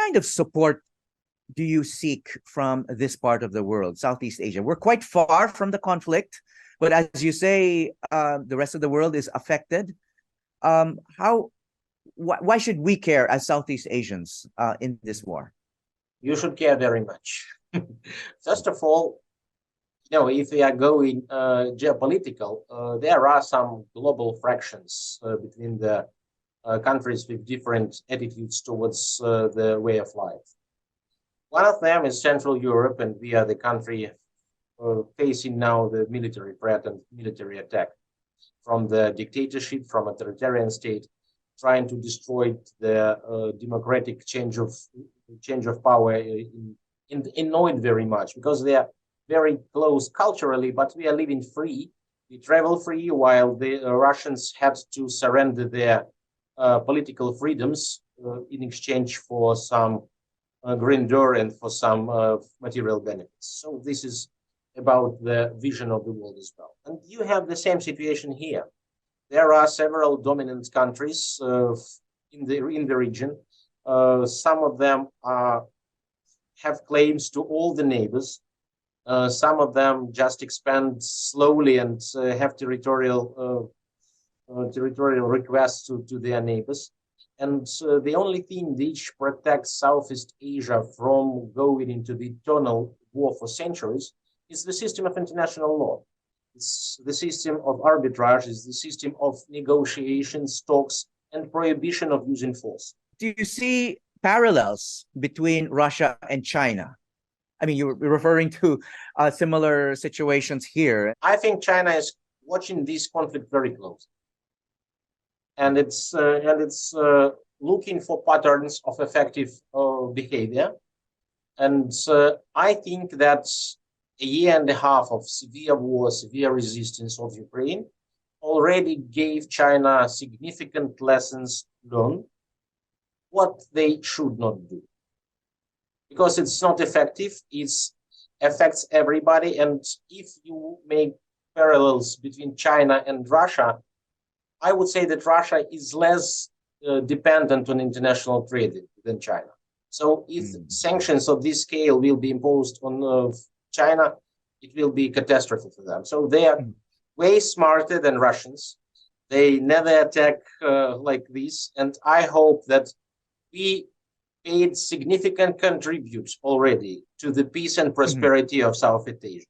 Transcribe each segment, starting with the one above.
kind of support do you seek from this part of the world, Southeast Asia? We're quite far from the conflict, but as you say, the rest of the world is affected. Why should we care as Southeast Asians in this war? You should care very much. First of all, if we are going geopolitical, there are some global fractions between the countries with different attitudes towards the way of life. One of them is Central Europe, and we are the country facing now the military threat and military attack from the dictatorship, from authoritarian state, trying to destroy the democratic change of power in it very much, because they are very close culturally, but we are living free. We travel free, while the Russians had to surrender their political freedoms in exchange for some grandeur and for some material benefits. So this is about the vision of the world as well. And you have the same situation here. There are several dominant countries in the region. Some of them have claims to all the neighbors. Some of them just expand slowly and have territorial requests to their neighbors. And the only thing which protects Southeast Asia from going into the eternal war for centuries is the system of international law. It's the system of arbitrage, is the system of negotiations, talks, and prohibition of using force. Do you see parallels between Russia and China? I mean, you're referring to similar situations here. I think China is watching this conflict very closely, and it's looking for patterns of effective behavior. And I think that a year and a half of severe war, severe resistance of Ukraine already gave China significant lessons learned what they should not do. Because it's not effective, it affects everybody. And if you make parallels between China and Russia, I would say that Russia is less dependent on international trade than China. So if sanctions of this scale will be imposed on China, it will be catastrophic for them. So they are way smarter than Russians. They never attack like this. And I hope that we paid significant contribute already to the peace and prosperity of Southeast Asia.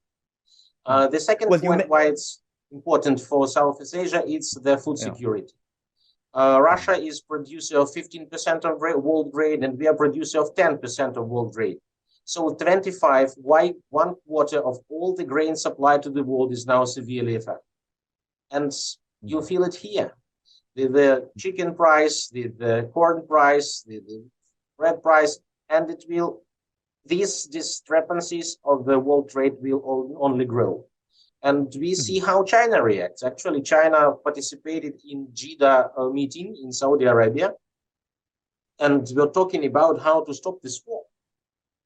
The second point why it's important for Southeast Asia is the food security. Russia is producer of 15% of world grain, and we are producer of 10% of world grain. So 25, why 1/4 of all the grain supplied to the world is now severely affected. And you feel it here. The chicken price, the corn price, the bread price, and it will, these discrepancies of the world trade will only grow. And we see how China reacts. Actually, China participated in Jeddah meeting in Saudi Arabia, and we're talking about how to stop this war.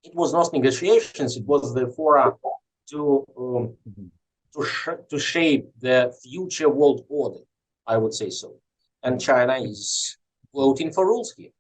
It was not negotiations; it was the forum to shape the future world order. I would say so. And China is voting for rules here.